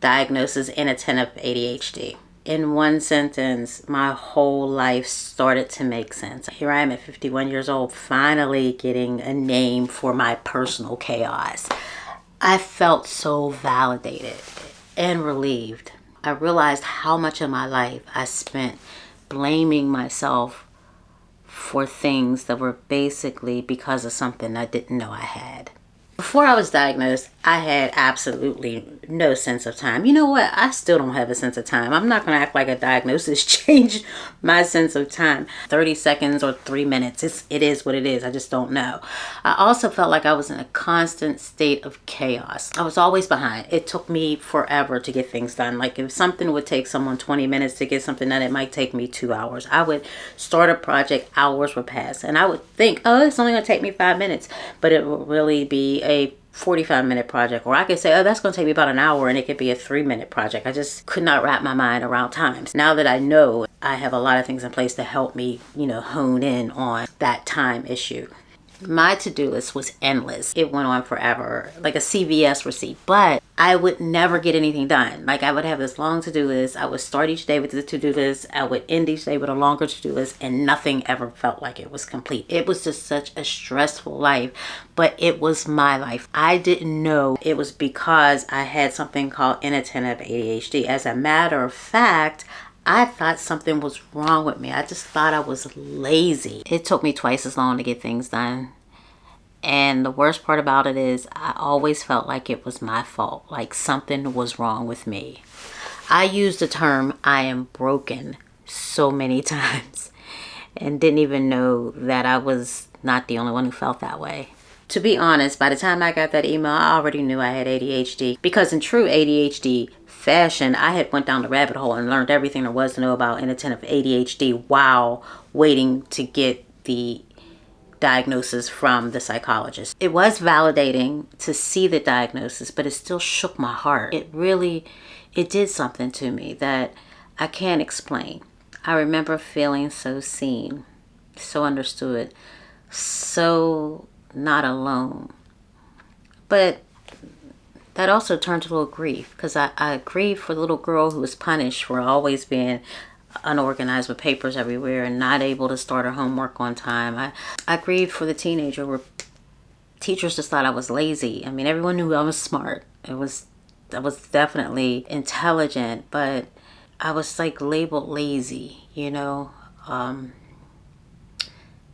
Diagnosis inattentive ADHD. In one sentence, my whole life started to make sense. Here I am at 51 years old, finally getting a name for my personal chaos. I felt so validated and relieved. I realized how much of my life I spent blaming myself for things that were basically because of something I didn't know I had. Before I was diagnosed, I had absolutely no sense of time. You know what? I still don't have a sense of time. I'm not going to act like a diagnosis changed my sense of time. 30 seconds or 3 minutes. It is what it is. I just don't know. I also felt like I was in a constant state of chaos. I was always behind. It took me forever to get things done. Like if something would take someone 20 minutes to get something done, it might take me 2 hours. I would start a project, hours would pass, and I would think, oh, it's only going to take me 5 minutes, but it would really be a 45-minute project. Or I could say, oh, that's going to take me about an hour, and it could be a 3-minute project. I just could not wrap my mind around times. Now that I know, I have a lot of things in place to help me, hone in on that time issue. My to-do list was endless. It went on forever, like a CVS receipt, but I would never get anything done. Like I would have this long to-do list. I would start each day with the to-do list. I would end each day with a longer to-do list, and nothing ever felt like it was complete. It was just such a stressful life, but it was my life. I didn't know it was because I had something called inattentive ADHD. As a matter of fact, I thought something was wrong with me. I just thought I was lazy. It took me twice as long to get things done. And the worst part about it is I always felt like it was my fault, like something was wrong with me. I used the term I am broken so many times and didn't even know that I was not the only one who felt that way. To be honest, by the time I got that email, I already knew I had ADHD, because in true ADHD fashion, I had went down the rabbit hole and learned everything there was to know about inattentive ADHD while waiting to get the diagnosis from the psychologist. It was validating to see the diagnosis, but it still shook my heart. It did something to me that I can't explain. I remember feeling so seen, so understood, so not alone. But that also turned to a little grief, because I grieved for the little girl who was punished for always being unorganized with papers everywhere and not able to start her homework on time. I grieved for the teenager where teachers just thought I was lazy. I mean, everyone knew I was smart. I was definitely intelligent, but I was like labeled lazy, and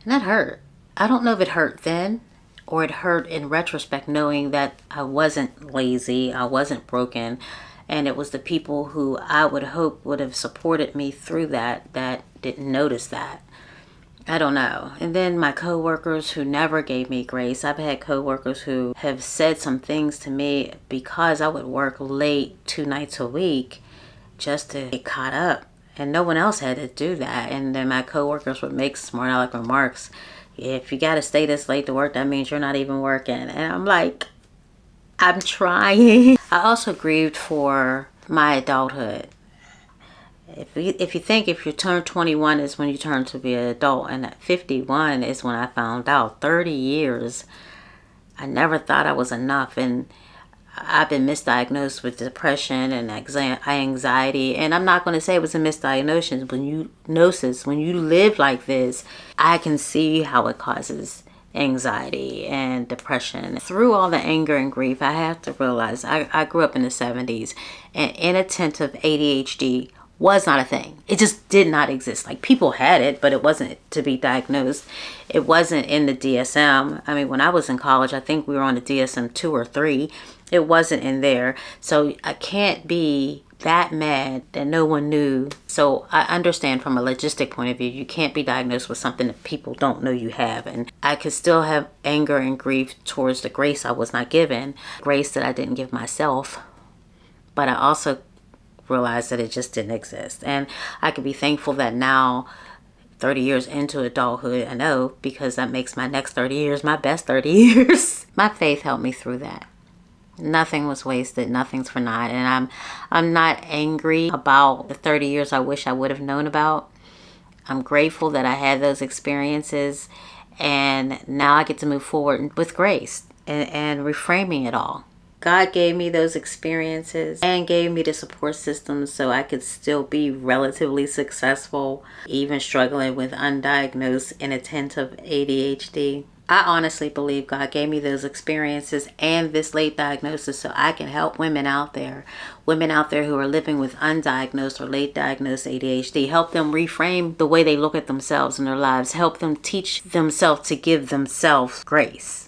that hurt. I don't know if it hurt then or it hurt in retrospect, knowing that I wasn't lazy, I wasn't broken, and it was the people who I would hope would have supported me through that didn't notice that. I don't know. And then my coworkers who never gave me grace. I've had coworkers who have said some things to me because I would work late 2 nights a week just to get caught up. And no one else had to do that. And then my coworkers would make smart aleck remarks. If you got to stay this late to work, that means you're not even working. And I'm like, I'm trying. I also grieved for my adulthood. If you think if you turn 21 is when you turn to be an adult, and at 51 is when I found out. 30 years, I never thought I was enough, and I've been misdiagnosed with depression and anxiety. And I'm not going to say it was a misdiagnosis. When you live like this, I can see how it causes anxiety and depression. Through all the anger and grief, I have to realize I grew up in the 70s, and inattentive ADHD was not a thing. It just did not exist. Like, people had it, but it wasn't to be diagnosed. It wasn't in the DSM. I mean, when I was in college, I think we were on the DSM 2 or 3. It wasn't in there. So I can't be that mad that no one knew. So I understand from a logistic point of view, you can't be diagnosed with something that people don't know you have. And I could still have anger and grief towards the grace I was not given, grace that I didn't give myself. But I also realized that it just didn't exist. And I could be thankful that now, 30 years into adulthood, I know, because that makes my next 30 years my best 30 years. My faith helped me through that. Nothing was wasted. Nothing's for naught. And I'm not angry about the 30 years I wish I would have known about. I'm grateful that I had those experiences, and now I get to move forward with grace and reframing it all. God gave me those experiences and gave me the support system so I could still be relatively successful, even struggling with undiagnosed inattentive ADHD. I honestly believe God gave me those experiences and this late diagnosis so I can help women out there who are living with undiagnosed or late diagnosed ADHD, help them reframe the way they look at themselves in their lives, help them teach themselves to give themselves grace.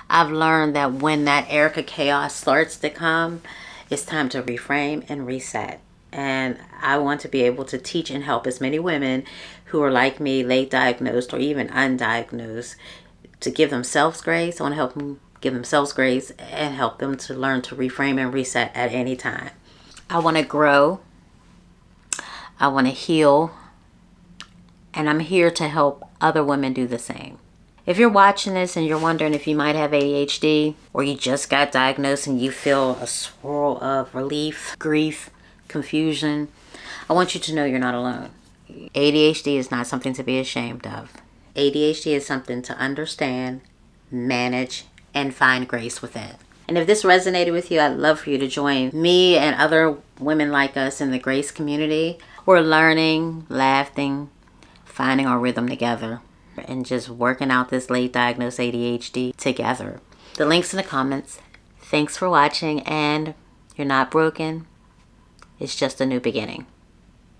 I've learned that when that Erica chaos starts to come, it's time to reframe and reset. And I want to be able to teach and help as many women who are like me, late diagnosed or even undiagnosed, to give themselves grace. I want to help them give themselves grace and help them to learn to reframe and reset at any time. I want to grow. I want to heal. And I'm here to help other women do the same. If you're watching this and you're wondering if you might have ADHD, or you just got diagnosed and you feel a swirl of relief, grief, confusion, I want you to know you're not alone. ADHD is not something to be ashamed of. ADHD is something to understand, manage, and find grace within. And if this resonated with you, I'd love for you to join me and other women like us in the Grace community. We're learning, laughing, finding our rhythm together, and just working out this late diagnosed ADHD together. The link's in the comments. Thanks for watching, and you're not broken. It's just a new beginning.